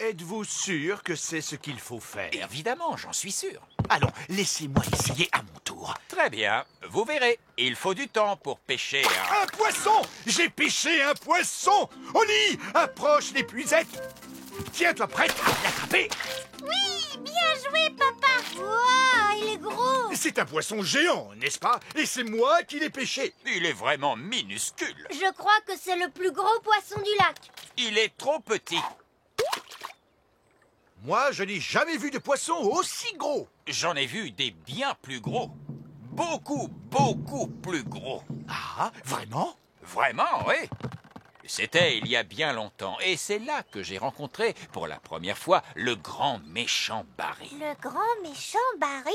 Êtes-vous sûr que c'est ce qu'il faut faire? Évidemment, j'en suis sûr. Allons, laissez-moi essayer à mon tour. Très bien, vous verrez. Il faut du temps pour pêcher un... Un poisson! J'ai pêché un poisson! Oli, approche l'épuisette! Tiens-toi prête à l'attraper! Oui, bien joué, papa. Wow, il est gros. C'est un poisson géant, n'est-ce pas? Et c'est moi qui l'ai pêché. Il est vraiment minuscule. Je crois que c'est le plus gros poisson du lac. Il est trop petit. Moi, je n'ai jamais vu de poisson aussi gros. J'en ai vu des bien plus gros. Beaucoup, beaucoup plus gros. Ah, vraiment? Vraiment, oui. C'était il y a bien longtemps. Et c'est là que j'ai rencontré pour la première fois le grand méchant Barry. Le grand méchant Barry?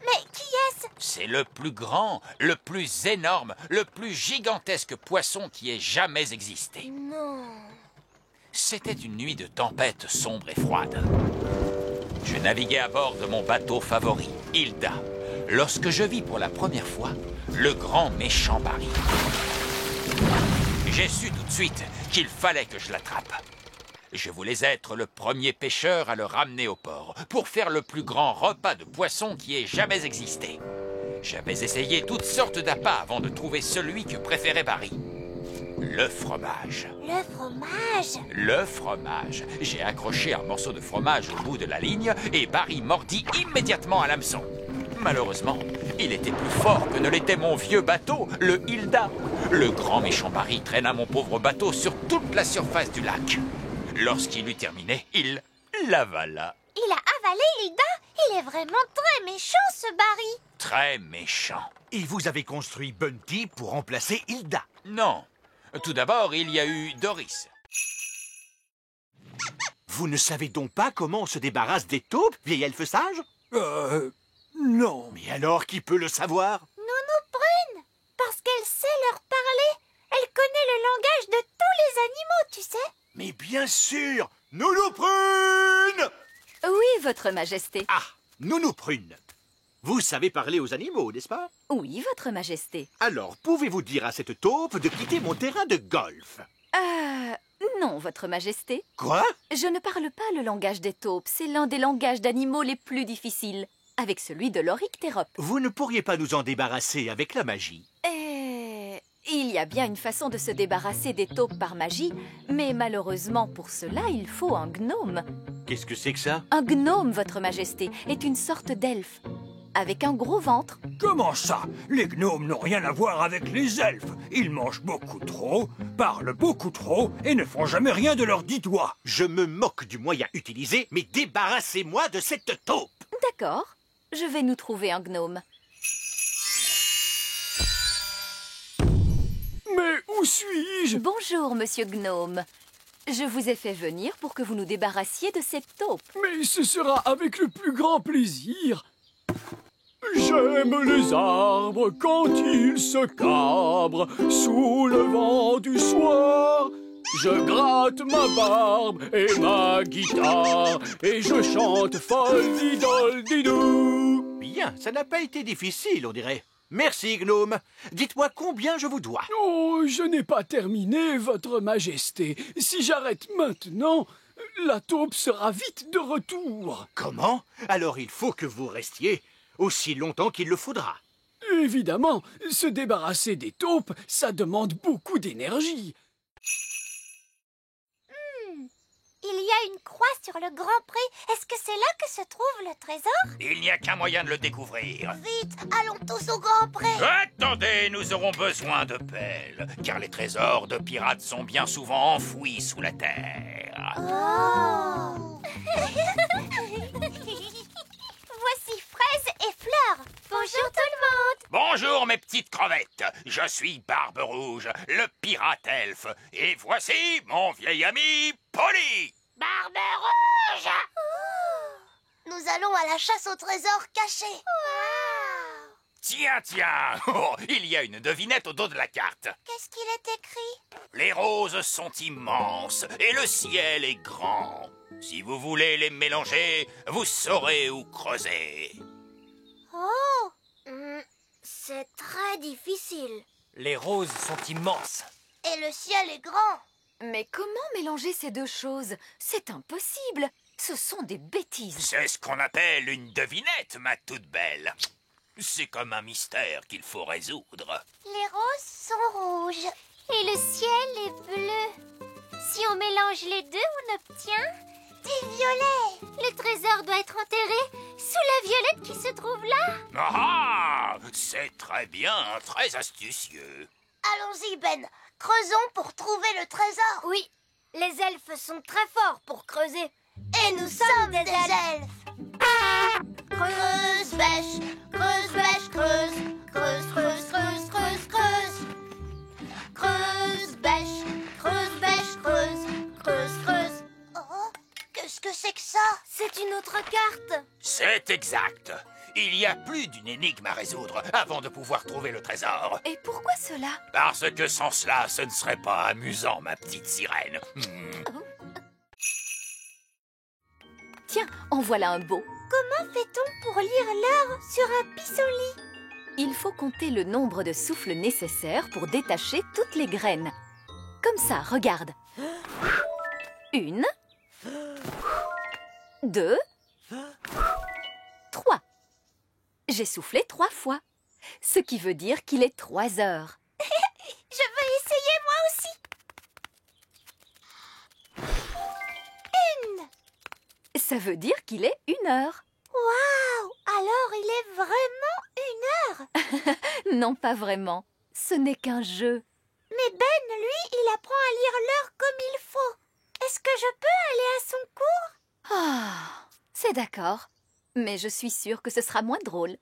Mais qui est-ce? C'est le plus grand, le plus énorme, le plus gigantesque poisson qui ait jamais existé. Non. C'était une nuit de tempête sombre et froide. Je naviguais à bord de mon bateau favori, Hilda, lorsque je vis pour la première fois le grand méchant Barry. J'ai su tout de suite qu'il fallait que je l'attrape. Je voulais être le premier pêcheur à le ramener au port pour faire le plus grand repas de poisson qui ait jamais existé. J'avais essayé toutes sortes d'appâts avant de trouver celui que préférait Barry. Le fromage. Le fromage? Le fromage. J'ai accroché un morceau de fromage au bout de la ligne et Barry mordit immédiatement à l'hameçon. Malheureusement, il était plus fort que ne l'était mon vieux bateau, le Hilda. Le grand méchant Barry traîna mon pauvre bateau sur toute la surface du lac. Lorsqu'il eut terminé, il l'avala. Il a avalé Hilda? Il est vraiment très méchant, ce Barry. Très méchant. Et vous avez construit Bunty pour remplacer Hilda? Non. Tout d'abord, il y a eu Doris. Vous ne savez donc pas comment on se débarrasse des taupes, vieil elfe sage? Non. Mais alors, qui peut le savoir? Nounou Prune, parce qu'elle sait leur parler. Elle connaît le langage de tous les animaux, tu sais. Mais bien sûr! Nounou Prune! Oui, Votre Majesté. Ah, Nounou Prune. Vous savez parler aux animaux, n'est-ce pas? Oui, Votre Majesté. Alors, pouvez-vous dire à cette taupe de quitter mon terrain de golf? Non, Votre Majesté. Quoi? Je ne parle pas le langage des taupes. C'est l'un des langages d'animaux les plus difficiles, avec celui de l'Oryctérope. Vous ne pourriez pas nous en débarrasser avec la magie? Il y a bien une façon de se débarrasser des taupes par magie, mais malheureusement pour cela, il faut un gnome. Qu'est-ce que c'est que ça? Un gnome, Votre Majesté, est une sorte d'elfe, avec un gros ventre. Comment ça? Les gnomes n'ont rien à voir avec les elfes. Ils mangent beaucoup trop, parlent beaucoup trop et ne font jamais rien de leurs 10 doigts. Je me moque du moyen utilisé, mais débarrassez-moi de cette taupe! D'accord, je vais nous trouver un gnome. Mais où suis-je? Bonjour, Monsieur Gnome. Je vous ai fait venir pour que vous nous débarrassiez de cette taupe. Mais ce sera avec le plus grand plaisir. J'aime les arbres quand ils se cabrent sous le vent du soir. Je gratte ma barbe et ma guitare et je chante folle-didol-didou. Bien, ça n'a pas été difficile, on dirait. Merci, gnome. Dites-moi combien je vous dois. Oh, je n'ai pas terminé, Votre Majesté. Si j'arrête maintenant, la taupe sera vite de retour. Comment? Alors il faut que vous restiez aussi longtemps qu'il le faudra. Évidemment, se débarrasser des taupes, ça demande beaucoup d'énergie. Il y a une croix sur le grand pré. Est-ce que c'est là que se trouve le trésor? Il n'y a qu'un moyen de le découvrir. Vite, allons tous au grand pré. Attendez, nous aurons besoin de pelles, car les trésors de pirates sont bien souvent enfouis sous la terre. Oh. Voici Fraise et Fleur. Bonjour tout le monde. Bonjour mes petites crevettes, je suis Barbe Rouge, le pirate elfe, et voici mon vieil ami Polly. Barbe Rouge. Nous allons à la chasse au trésor caché. Wow. Tiens, tiens, oh, il y a une devinette au dos de la carte. Qu'est-ce qu'il est écrit? Les roses sont immenses et le ciel est grand. Si vous voulez les mélanger, vous saurez où creuser. Oh, c'est très difficile. Les roses sont immenses. Et le ciel est grand. Mais comment mélanger ces deux choses? C'est impossible. Ce sont des bêtises. C'est ce qu'on appelle une devinette, ma toute belle. C'est comme un mystère qu'il faut résoudre. Les roses sont rouges. Et le ciel est bleu. Si on mélange les deux, on obtient des violets. Le trésor doit être enterré sous la violette qui se trouve là. Ah, c'est très bien, très astucieux. Allons-y, Ben. Creusons pour trouver le trésor. Oui, les elfes sont très forts pour creuser. Et nous sommes des elfes. Creuse, bêche, creuse, bêche, creuse. Creuse, creuse, creuse, creuse, creuse. Creuse, bêche, creuse, bêche, creuse. Creuse, creuse. Oh, qu'est-ce que c'est que ça? C'est une autre carte. C'est exact. Il y a plus d'une énigme à résoudre avant de pouvoir trouver le trésor. Et pourquoi cela? Parce que sans cela, ce ne serait pas amusant, ma petite sirène. Tiens, en voilà un beau. Comment fait-on pour lire l'heure sur un pissenlit? Il faut compter le nombre de souffles nécessaires pour détacher toutes les graines. Comme ça, regarde. 1, 2, 3. J'ai soufflé 3 fois, ce qui veut dire qu'il est 3 heures. Je veux essayer moi aussi. Ça veut dire qu'il est 1 heure. Waouh! Alors il est vraiment 1 heure. Non, pas vraiment. Ce n'est qu'un jeu. Mais Ben, lui, il apprend à lire l'heure comme il faut. Est-ce que je peux aller à son cours? Ah, c'est d'accord. Mais je suis sûre que ce sera moins drôle.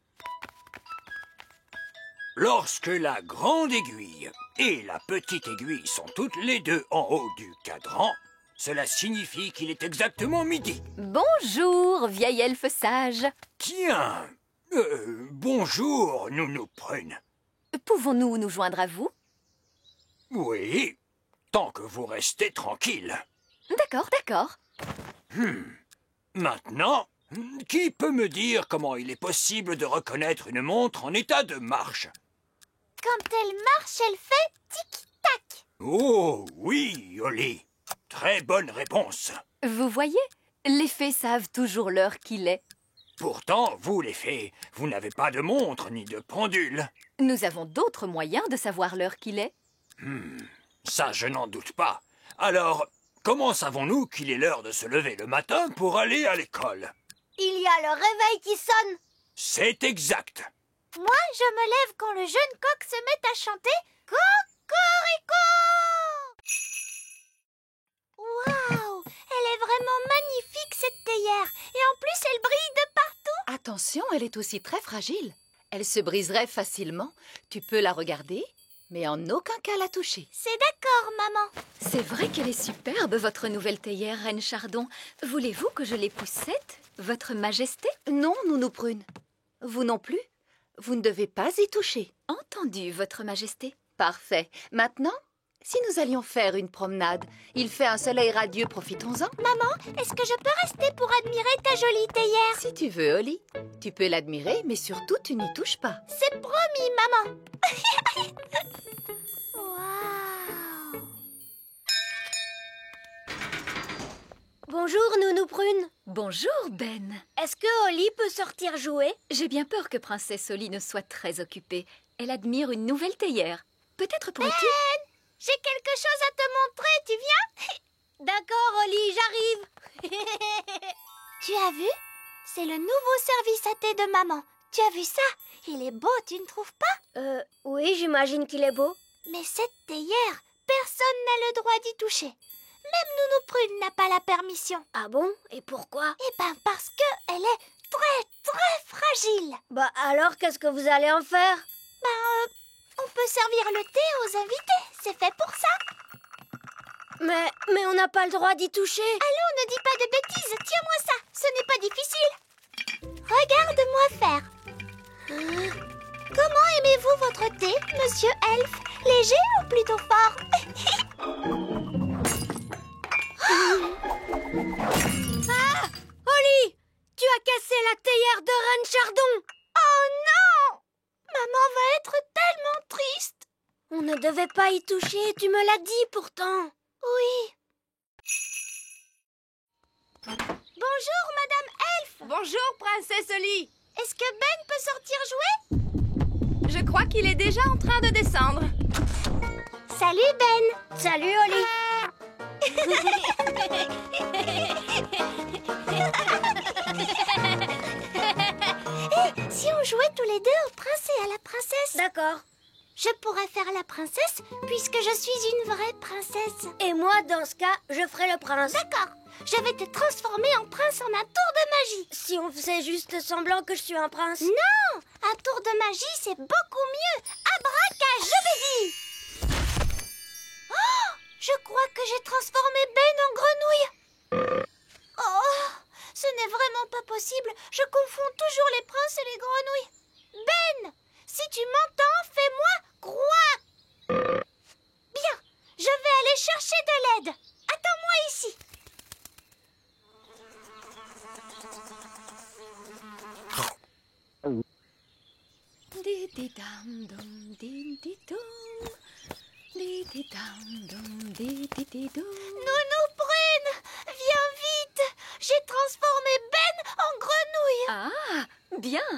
Lorsque la grande aiguille et la petite aiguille sont toutes les deux en haut du cadran, cela signifie qu'il est exactement midi. Bonjour, vieil elfe sage. Tiens, bonjour, Nounou Prune. Pouvons-nous nous joindre à vous? Oui, tant que vous restez tranquille. D'accord, d'accord. Maintenant, qui peut me dire comment il est possible de reconnaître une montre en état de marche? Quand elle marche, elle fait tic-tac. Oh, oui, Oli. Très bonne réponse. Vous voyez, les fées savent toujours l'heure qu'il est. Pourtant, vous, les fées, vous n'avez pas de montre ni de pendule. Nous avons d'autres moyens de savoir l'heure qu'il est. Ça, je n'en doute pas. Alors, comment savons-nous qu'il est l'heure de se lever le matin pour aller à l'école? Il y a le réveil qui sonne. C'est exact. Moi, je me lève quand le jeune coq se met à chanter Cocorico. Waouh! Elle est vraiment magnifique, cette théière. Et en plus, elle brille de partout. Attention, elle est aussi très fragile. Elle se briserait facilement. Tu peux la regarder, mais en aucun cas la toucher. C'est d'accord, maman. C'est vrai qu'elle est superbe, votre nouvelle théière, Reine Chardon. Voulez-vous que je l'époussette, votre majesté? Non, Nounou Prune. Vous non plus. Vous ne devez pas y toucher. Entendu, votre majesté. Parfait. Maintenant, si nous allions faire une promenade, il fait un soleil radieux, profitons-en. Maman, est-ce que je peux rester pour admirer ta jolie théière? Si tu veux, Oli. Tu peux l'admirer, mais surtout, tu n'y touches pas. C'est promis, maman. Waouh! Bonjour, Nounou Prune. Bonjour, Ben. Est-ce que Oli peut sortir jouer? J'ai bien peur que Princesse Oli ne soit très occupée. Elle admire une nouvelle théière. Peut-être pourrais-tu... J'ai quelque chose à te montrer, tu viens? D'accord, Oli, j'arrive. Tu as vu? C'est le nouveau service à thé de maman. Tu as vu ça? Il est beau, tu ne trouves pas? Oui, j'imagine qu'il est beau. Mais cette théière, personne n'a le droit d'y toucher. Même Nounou Prune n'a pas la permission. Ah bon? Et pourquoi? Eh ben parce que elle est très, très fragile. Bah alors, qu'est-ce que vous allez en faire? On peut servir le thé aux invités, c'est fait pour ça. Mais on n'a pas le droit d'y toucher. Allons, ne dis pas de bêtises, tiens-moi ça, ce n'est pas difficile. Regarde-moi faire. Comment aimez-vous votre thé, monsieur Elfe? Léger ou plutôt fort? Ah! Oli, tu as cassé la théière de Reine Chardon. Oh non! Maman va être tellement triste. On ne devait pas y toucher, tu me l'as dit pourtant. Oui. Bonjour, Madame Elfe. Bonjour, Princesse Oli. Est-ce que Ben peut sortir jouer? Je crois qu'il est déjà en train de descendre. Salut, Ben. Salut, Oli. Si on jouait tous les deux au prince et à la princesse? D'accord. Je pourrais faire la princesse puisque je suis une vraie princesse. Et moi, dans ce cas, je ferai le prince. D'accord. Je vais te transformer en prince en un tour de magie. Si on faisait juste semblant que je suis un prince? Non! Un tour de magie, c'est beaucoup mieux. Abracadabra! Oh! Je crois que j'ai transformé Ben en grenouille. Oh! Ce n'est vraiment pas possible. Je confonds toujours les princes et les grenouilles. Ben! Si tu m'entends, fais-moi croire. Bien, je vais aller chercher de l'aide. Attends-moi ici. Nounou Prune, viens vite. J'ai transformé Ben en grenouille. Ah, bien.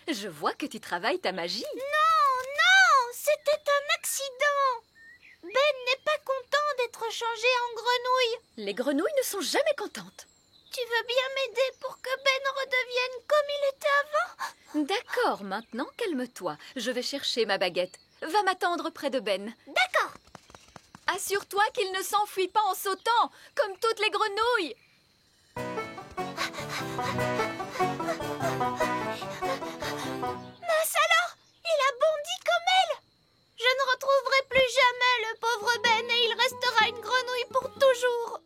Je vois que tu travailles ta magie. Non, c'était un accident. Ben n'est pas content d'être changé en grenouille. Les grenouilles ne sont jamais contentes. Tu veux bien m'aider pour que Ben redevienne comme il était avant? D'accord, maintenant calme-toi. Je vais chercher ma baguette. Va m'attendre près de Ben. D'accord. Assure-toi qu'il ne s'enfuit pas en sautant, comme toutes les grenouilles. Mince alors, il a bondi comme elle. Je ne retrouverai plus jamais le pauvre Ben et il restera une grenouille pour toujours.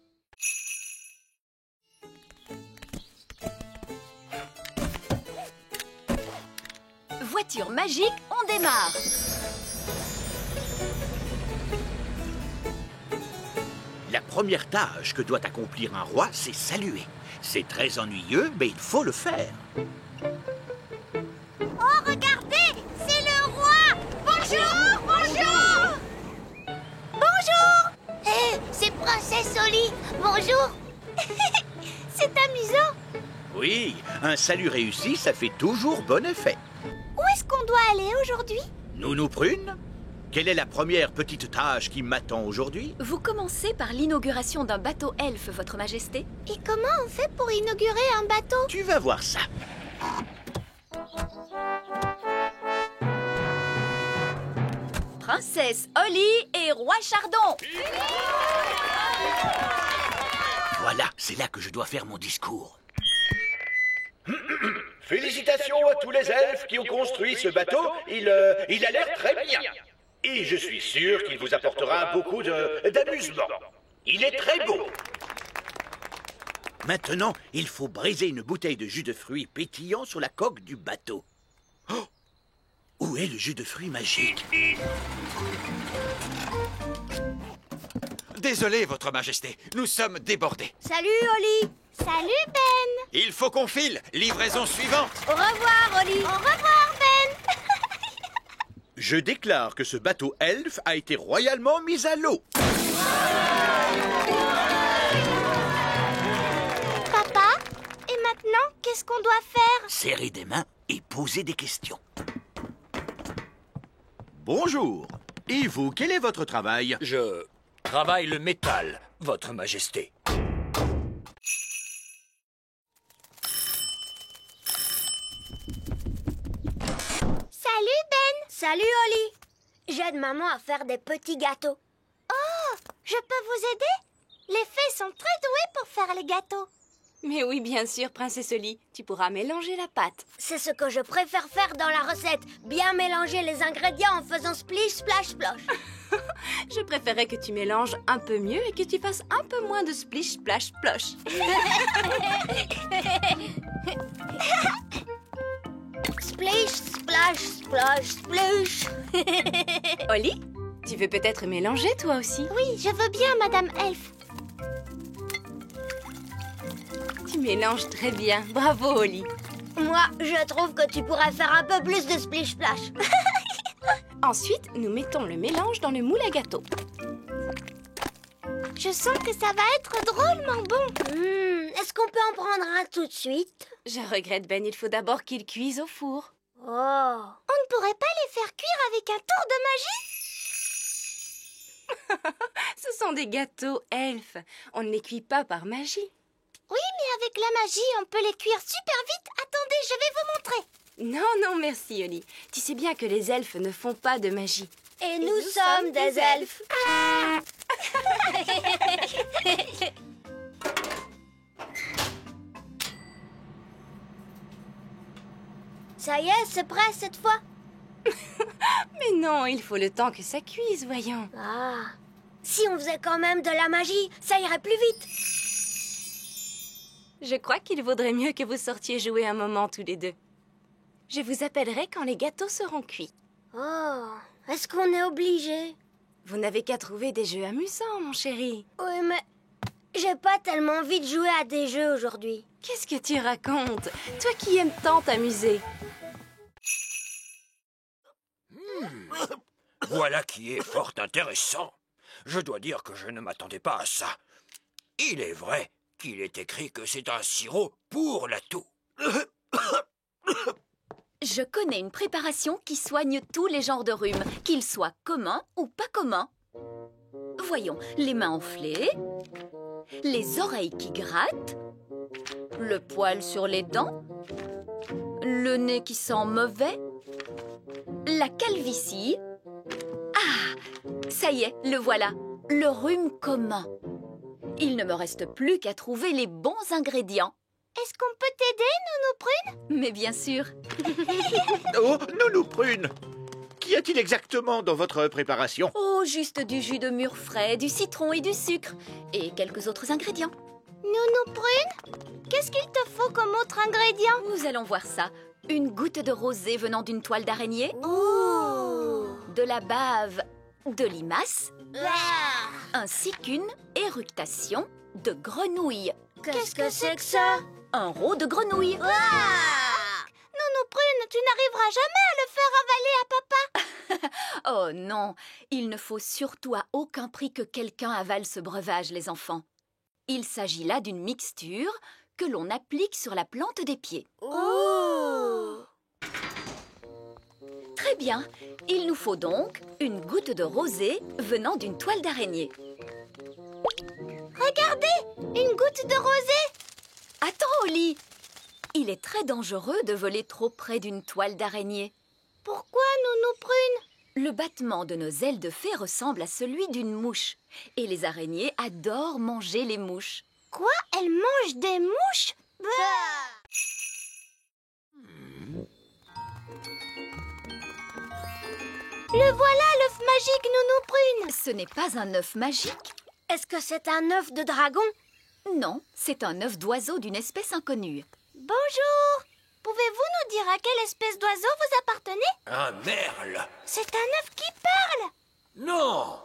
Voiture magique, on démarre. La première tâche que doit accomplir un roi, c'est saluer. C'est très ennuyeux, mais il faut le faire. Oh, regardez, c'est le roi. Bonjour, bonjour. Bonjour. C'est Princesse Oli. Bonjour. C'est amusant. Oui, un salut réussi, ça fait toujours bon effet. Où est-ce qu'on doit aller aujourd'hui? Nounou Prune, quelle est la première petite tâche qui m'attend aujourd'hui? Vous commencez par l'inauguration d'un bateau elfe, Votre Majesté. Et comment on fait pour inaugurer un bateau? Tu vas voir ça. Princesse Oli et Roi Chardon. Voilà, c'est là que je dois faire mon discours. Félicitations à tous les elfes qui ont construit ce bateau. Il a l'air très bien. Et je suis sûr qu'il vous apportera beaucoup d'amusement. Il est très beau. Maintenant, il faut briser une bouteille de jus de fruits pétillant sur la coque du bateau. Oh! Où est le jus de fruits magique? Désolé, Votre Majesté, nous sommes débordés. Salut, Oli. Salut, Ben. Il faut qu'on file. Livraison suivante. Au revoir, Oli. Au revoir, Ben. Je déclare que ce bateau elfe a été royalement mis à l'eau. Papa, et maintenant, qu'est-ce qu'on doit faire? Serrer des mains et poser des questions. Bonjour. Et vous, quel est votre travail? Je travaille le métal, Votre Majesté. Salut, Ben. Salut, Oli. J'aide maman à faire des petits gâteaux. Oh, je peux vous aider? Les fées sont très douées pour faire les gâteaux. Mais oui, bien sûr, Princesse Oli. Tu pourras mélanger la pâte. C'est ce que je préfère faire dans la recette. Bien mélanger les ingrédients en faisant splish, splash, splosh. Je préférais que tu mélanges un peu mieux et que tu fasses un peu moins de splish, splash, splosh. Splish, splash, splosh, splush. Oli, tu veux peut-être mélanger toi aussi? Oui, je veux bien, Madame Elfe. Tu mélanges très bien. Bravo, Oli. Moi, je trouve que tu pourrais faire un peu plus de splish, splash. Ensuite, nous mettons le mélange dans le moule à gâteau. Je Je sens que ça va être drôlement bon. Est-ce qu'on peut en prendre un tout de suite? Je regrette, Ben, il faut d'abord qu'ils cuisent au four. Oh. On ne pourrait pas les faire cuire avec un tour de magie? Ce sont des gâteaux elfes. On ne les cuit pas par magie. Oui, mais avec la magie, on peut les cuire super vite. Attendez, je vais vous montrer. Non, merci, Oli. Tu sais bien que les elfes ne font pas de magie. Et nous sommes des elfes. Ça y est, c'est prêt cette fois? Mais non, il faut le temps que ça cuise, voyons. Ah, si on faisait quand même de la magie, ça irait plus vite. Je crois qu'il vaudrait mieux que vous sortiez jouer un moment tous les deux. Je vous appellerai quand les gâteaux seront cuits. Oh, est-ce qu'on est obligé? Vous n'avez qu'à trouver des jeux amusants, mon chéri. Oui, mais j'ai pas tellement envie de jouer à des jeux aujourd'hui. Qu'est-ce que tu racontes? Toi qui aimes tant t'amuser. Voilà qui est fort intéressant. Je dois dire que je ne m'attendais pas à ça. Il est vrai qu'il est écrit que c'est un sirop pour la toux. Je connais une préparation qui soigne tous les genres de rhume, qu'ils soient communs ou pas communs. Voyons, les mains enflées, les oreilles qui grattent, le poil sur les dents, le nez qui sent mauvais, la calvitie. Ah, ça y est, le voilà, le rhume commun. Il ne me reste plus qu'à trouver les bons ingrédients. Est-ce qu'on peut t'aider, Nounou Prune? Mais bien sûr. Oh, Nounou Prune! Qu'y a-t-il exactement dans votre préparation? Oh, juste du jus de mûre frais, du citron et du sucre. Et quelques autres ingrédients. Nounou Prune, qu'est-ce qu'il te faut comme autre ingrédient? Nous allons voir ça. Une goutte de rosée venant d'une toile d'araignée. Oh. De la bave de limace. Ah. Ainsi qu'une éructation de grenouille. Qu'est-ce que c'est que ça? Un rot de grenouille. Ah. Nounou Prune, tu n'arriveras jamais à le faire avaler à papa. Oh non, il ne faut surtout à aucun prix que quelqu'un avale ce breuvage, les enfants. Il s'agit là d'une mixture que l'on applique sur la plante des pieds. Oh. Très bien, il nous faut donc une goutte de rosée venant d'une toile d'araignée. Regardez, une goutte de rosée. Attends, Oli, il est très dangereux de voler trop près d'une toile d'araignée. Pourquoi, Nounou Prune? Le battement de nos ailes de fée ressemble à celui d'une mouche. Et les araignées adorent manger les mouches. Quoi? Elles mangent des mouches? Le voilà, l'œuf magique, Nounou Prune. Ce n'est pas un œuf magique. Est-ce que c'est un œuf de dragon? Non, c'est un œuf d'oiseau d'une espèce inconnue. Bonjour. Pouvez-vous nous dire à quelle espèce d'oiseau vous appartenez? Un merle. C'est un œuf qui parle. Non,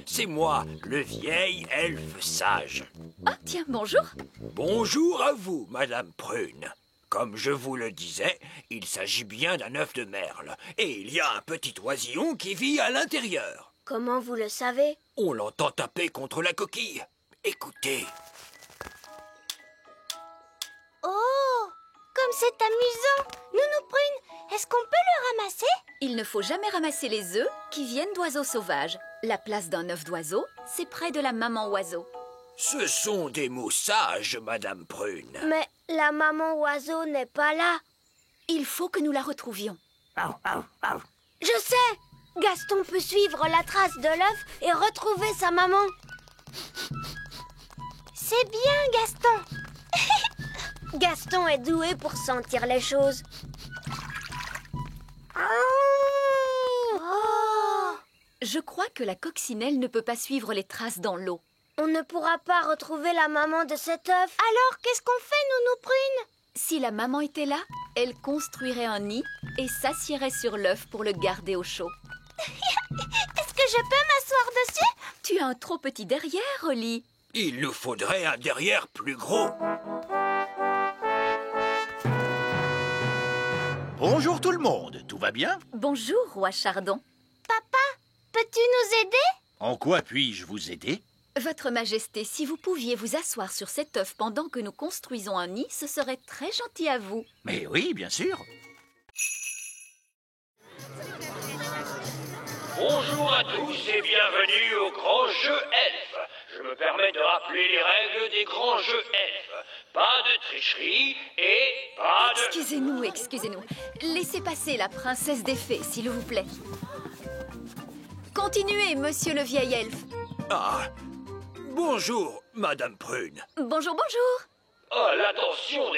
c'est moi, le vieil elfe sage. Ah, tiens, bonjour. Bonjour à vous, Madame Prune. Comme je vous le disais, il s'agit bien d'un œuf de merle. Et il y a un petit oisillon qui vit à l'intérieur. Comment vous le savez? On l'entend taper contre la coquille. Écoutez. Oh, comme c'est amusant. Nounou Prune, est-ce qu'on peut le ramasser? Il ne faut jamais ramasser les œufs qui viennent d'oiseaux sauvages. La place d'un œuf d'oiseau, c'est près de la maman oiseau. Ce sont des mots sages, Madame Prune. Mais la maman oiseau n'est pas là. Il faut que nous la retrouvions. Je sais! Gaston peut suivre la trace de l'œuf et retrouver sa maman. C'est bien, Gaston. Gaston est doué pour sentir les choses. Oh. Je crois que la coccinelle ne peut pas suivre les traces dans l'eau. On ne pourra pas retrouver la maman de cet œuf. Alors, qu'est-ce qu'on fait, Nounou Prune? Si la maman était là, elle construirait un nid et s'assierait sur l'œuf pour le garder au chaud. Est-ce que je peux m'asseoir dessus? Tu as un trop petit derrière, Oli. Il nous faudrait un derrière plus gros. Bonjour tout le monde, tout va bien? Bonjour, roi Chardon. Papa, peux-tu nous aider? En quoi puis-je vous aider? Votre Majesté, si vous pouviez vous asseoir sur cet œuf pendant que nous construisons un nid, ce serait très gentil à vous. Mais oui, bien sûr. Bonjour à tous et bienvenue au grand jeu elfe. Je me permets de rappeler les règles des grands jeux elfes. Pas de tricherie et pas de... Excusez-nous. Laissez passer la princesse des fées, s'il vous plaît. Continuez, monsieur le vieil elfe. Ah, bonjour, Madame Prune. Bonjour. À l'attention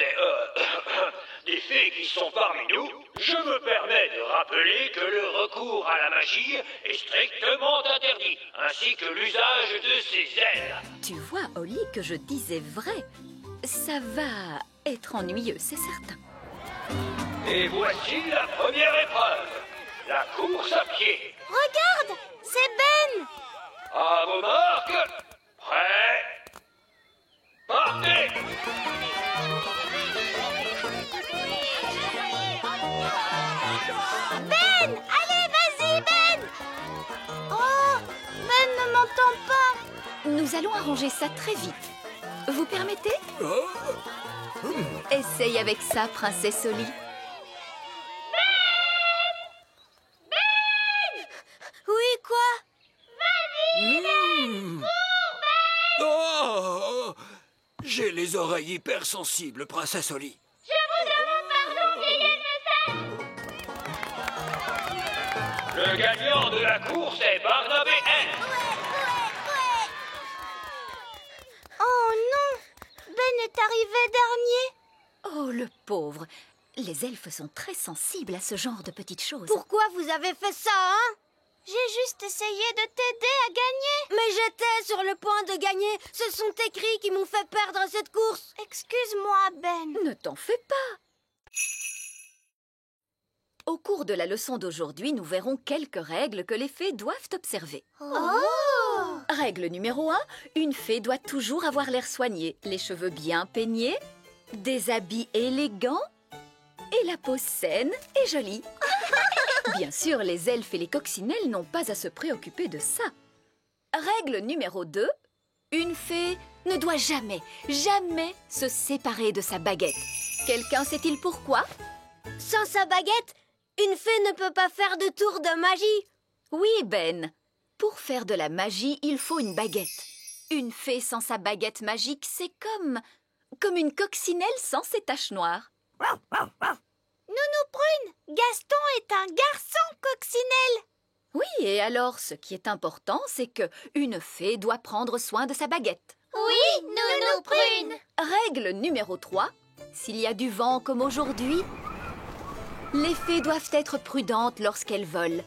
des fées qui sont parmi nous, je me permets de rappeler que le recours à la magie est strictement interdit, ainsi que l'usage de ses ailes. Tu vois, Holly, que je disais vrai. Ça va être ennuyeux, c'est certain. Et voici la première épreuve, la course à pied. Regarde, c'est Ben. À vos marques, prêts, partez! Ben, allez, vas-y, Ben. Oh, Ben ne m'entend pas. Nous allons arranger ça très vite. Vous permettez? Essaye avec ça, princesse Holly. Oui, quoi? Oh, j'ai les oreilles hypersensibles, princesse Holly. Je vous demande pardon, vieille elfe sage. Le gagnant de la course est Barnabé N. Oh non, Ben est arrivé dernier. Oh, le pauvre. Les elfes sont très sensibles à ce genre de petites choses. Pourquoi vous avez fait ça, hein? J'ai juste essayé de t'aider à gagner. Mais j'étais sur le point de gagner. Ce sont tes cris qui m'ont fait perdre cette course. Excuse-moi, Ben. Ne t'en fais pas. Au cours de la leçon d'aujourd'hui, nous verrons quelques règles que les fées doivent observer. Oh! Règle numéro 1, une fée doit toujours avoir l'air soigné, les cheveux bien peignés, des habits élégants et la peau saine et jolie. Bien sûr, les elfes et les coccinelles n'ont pas à se préoccuper de ça. Règle numéro 2, une fée ne doit jamais se séparer de sa baguette. Quelqu'un sait-il pourquoi? Sans sa baguette, une fée ne peut pas faire de tour de magie. Oui, Ben. Pour faire de la magie, il faut une baguette. Une fée sans sa baguette magique, c'est comme une coccinelle sans ses taches noires. Nounou Prune, Gaston est un garçon coccinelle. Oui, et alors, ce qui est important, c'est que une fée doit prendre soin de sa baguette. Oui, Nounou Prune. Règle numéro 3, s'il y a du vent comme aujourd'hui, les fées doivent être prudentes lorsqu'elles volent.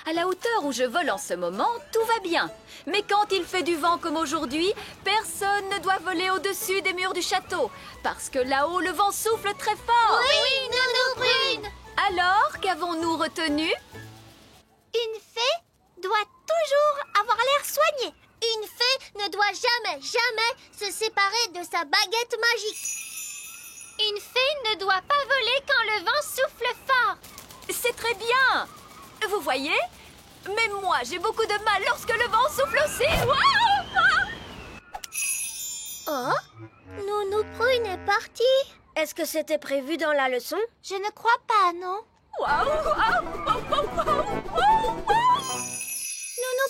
À la hauteur où je vole en ce moment, tout va bien. Mais quand il fait du vent comme aujourd'hui, personne ne doit voler au-dessus des murs du château. Parce que là-haut, le vent souffle très fort. Oui, Nounou Prune. Alors, qu'avons-nous retenu? Une fée doit toujours avoir l'air soigné. Une fée ne doit jamais se séparer de sa baguette magique. Une fée ne doit pas voler quand le vent souffle fort. C'est très bien. Vous voyez? Même moi, j'ai beaucoup de mal lorsque le vent souffle aussi. Oh, Nounou Prune est partie. Est-ce que c'était prévu dans la leçon? Je ne crois pas, non. Nounou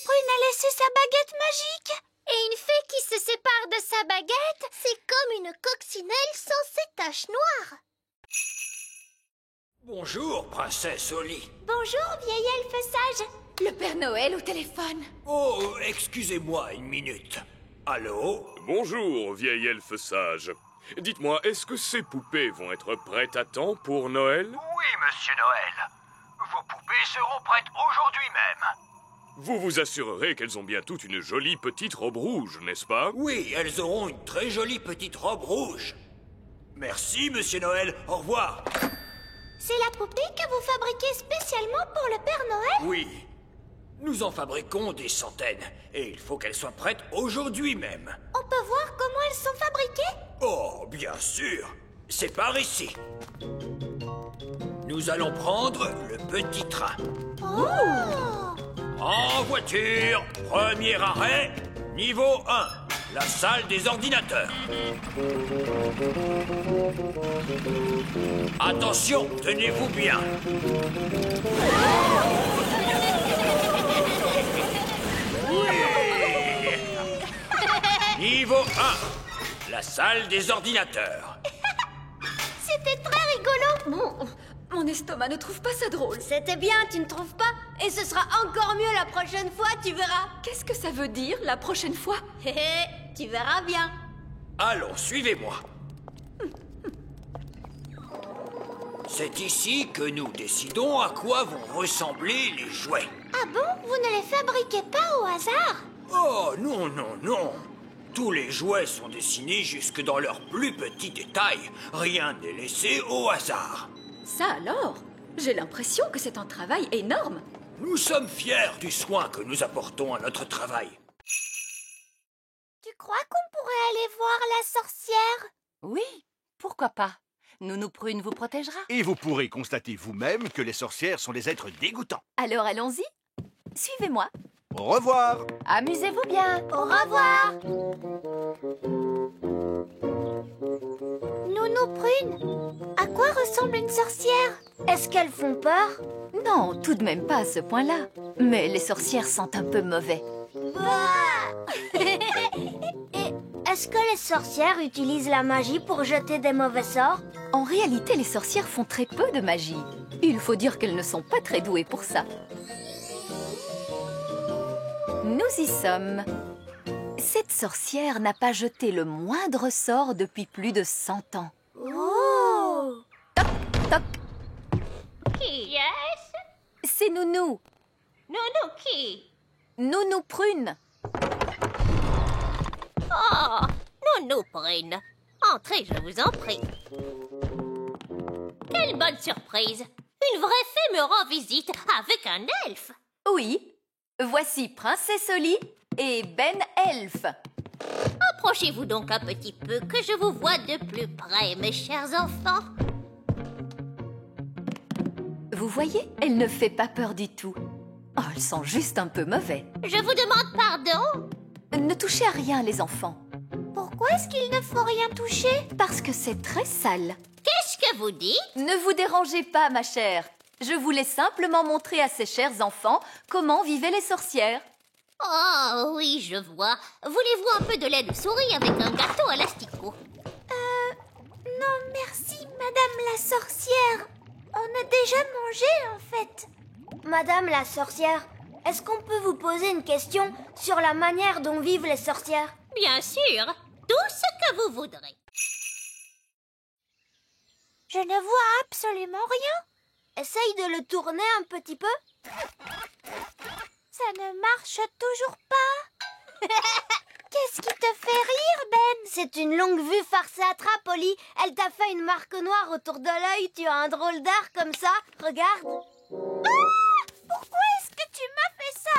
Prune a laissé sa baguette magique. Et une fée qui se sépare de sa baguette, c'est comme une coccinelle sans ses taches noires. Bonjour, princesse Holly. Bonjour, vieil elfe sage. Le Père Noël au téléphone. Oh, excusez-moi une minute. Allô? Bonjour, vieil elfe sage. Dites-moi, est-ce que ces poupées vont être prêtes à temps pour Noël? Oui, monsieur Noël. Vos poupées seront prêtes aujourd'hui même. Vous vous assurerez qu'elles ont bien toutes une jolie petite robe rouge, n'est-ce pas? Oui, elles auront une très jolie petite robe rouge. Merci, monsieur Noël. Au revoir. C'est la poupée que vous fabriquez spécialement pour le Père Noël? Oui. Nous en fabriquons des centaines. Et il faut qu'elles soient prêtes aujourd'hui même. On peut voir comment elles sont fabriquées? Oh, bien sûr. C'est par ici. Nous allons prendre le petit train. Oh! En voiture, premier arrêt, Niveau 1, la salle des ordinateurs. Attention, tenez-vous bien. Niveau 1, la salle des ordinateurs. C'était très rigolo. Bon, mon estomac ne trouve pas ça drôle. C'était bien, tu ne trouves pas? Et ce sera encore mieux la prochaine fois, tu verras. Qu'est-ce que ça veut dire, la prochaine fois? Hé hé, tu verras bien. Allons, suivez-moi. C'est ici que nous décidons à quoi vont ressembler les jouets. Ah bon? Vous ne les fabriquez pas au hasard? Oh, non, non, non. Tous les jouets sont dessinés jusque dans leurs plus petits détails. Rien n'est laissé au hasard. Ça alors? J'ai l'impression que c'est un travail énorme. Nous sommes fiers du soin que nous apportons à notre travail. Tu crois qu'on pourrait aller voir la sorcière? Oui, pourquoi pas? Nounou Prune vous protégera. Et vous pourrez constater vous-même que les sorcières sont des êtres dégoûtants. Alors allons-y. Suivez-moi. Au revoir. Amusez-vous bien. Au revoir. Nounou Prune, à quoi ressemble une sorcière? Est-ce qu'elles font peur? Non, tout de même pas à ce point-là. Mais les sorcières sentent un peu mauvais. Et est-ce que les sorcières utilisent la magie pour jeter des mauvais sorts? En réalité, les sorcières font très peu de magie. Il faut dire qu'elles ne sont pas très douées pour ça. Nous y sommes. Cette sorcière n'a pas jeté le moindre sort depuis plus de 100 ans. Oh! Toc, toc. Qui est-ce? C'est Nounou. Nounou qui? Nounou Prune. Oh, Nounou Prune. Entrez, je vous en prie. Quelle bonne surprise. Une vraie fée me rend visite avec un elfe. Oui, voici Princesse Oli et Ben Elfe. Approchez-vous donc un petit peu, que je vous vois de plus près, mes chers enfants. Vous voyez, elle ne fait pas peur du tout. Oh, elle sent juste un peu mauvais. Je vous demande pardon. Ne touchez à rien, les enfants. Pourquoi est-ce qu'il ne faut rien toucher? Parce que c'est très sale. Qu'est-ce que vous dites? Ne vous dérangez pas, ma chère. Je voulais simplement montrer à ces chers enfants comment vivaient les sorcières. Oh, oui, je vois. Voulez-vous un peu de lait de souris avec un gâteau à l'asticot? Non, merci, Madame la sorcière. On a déjà mangé, en fait. Madame la sorcière, est-ce qu'on peut vous poser une question sur la manière dont vivent les sorcières? Bien sûr, tout ce que vous voudrez. Je ne vois absolument rien. Essaye de le tourner un petit peu. Ça ne marche toujours pas. Qu'est-ce qui te fait rire, Ben? C'est une longue vue farce à trappe, Oli. Elle t'a fait une marque noire autour de l'œil. Tu as un drôle d'air comme ça. Regarde. Ah! Pourquoi est-ce que tu m'as fait ça?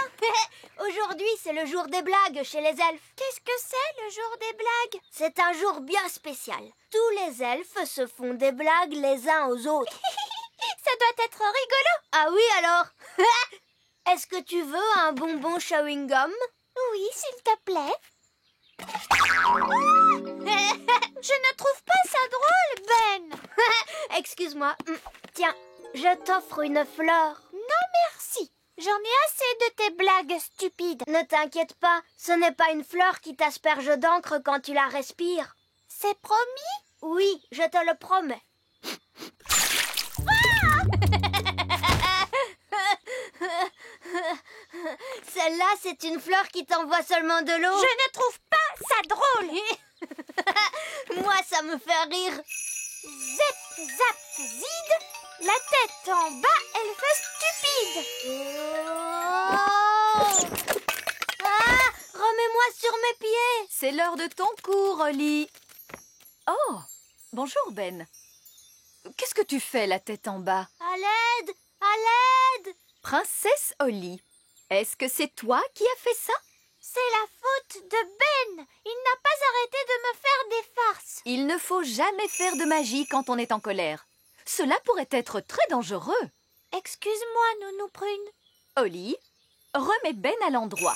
Aujourd'hui, c'est le jour des blagues chez les elfes. Qu'est-ce que c'est, le jour des blagues? C'est un jour bien spécial. Tous les elfes se font des blagues les uns aux autres. Ça doit être rigolo. Ah oui, alors? Est-ce que tu veux un bonbon chewing-gum? Oui, s'il te plaît. Je ne trouve pas ça drôle, Ben. Excuse-moi. Tiens, je t'offre une fleur. Non, merci. J'en ai assez de tes blagues stupides. Ne t'inquiète pas, ce n'est pas une fleur qui t'asperge d'encre quand tu la respires. C'est promis? Oui, je te le promets. Celle-là, c'est une fleur qui t'envoie seulement de l'eau. Je ne trouve pas ça drôle. Moi, ça me fait rire. Zep, zap, zid. La tête en bas, elle fait stupide. Ah, remets-moi sur mes pieds. C'est l'heure de ton cours, Oli. Oh, bonjour, Ben. Qu'est-ce que tu fais, la tête en bas? À l'aide, à l'aide. Princesse Oli, est-ce que c'est toi qui as fait ça? C'est la faute de Ben. Il n'a pas arrêté de me faire des farces. Il ne faut jamais faire de magie quand on est en colère. Cela pourrait être très dangereux. Excuse-moi, Nounou Prune. Oli, remets Ben à l'endroit.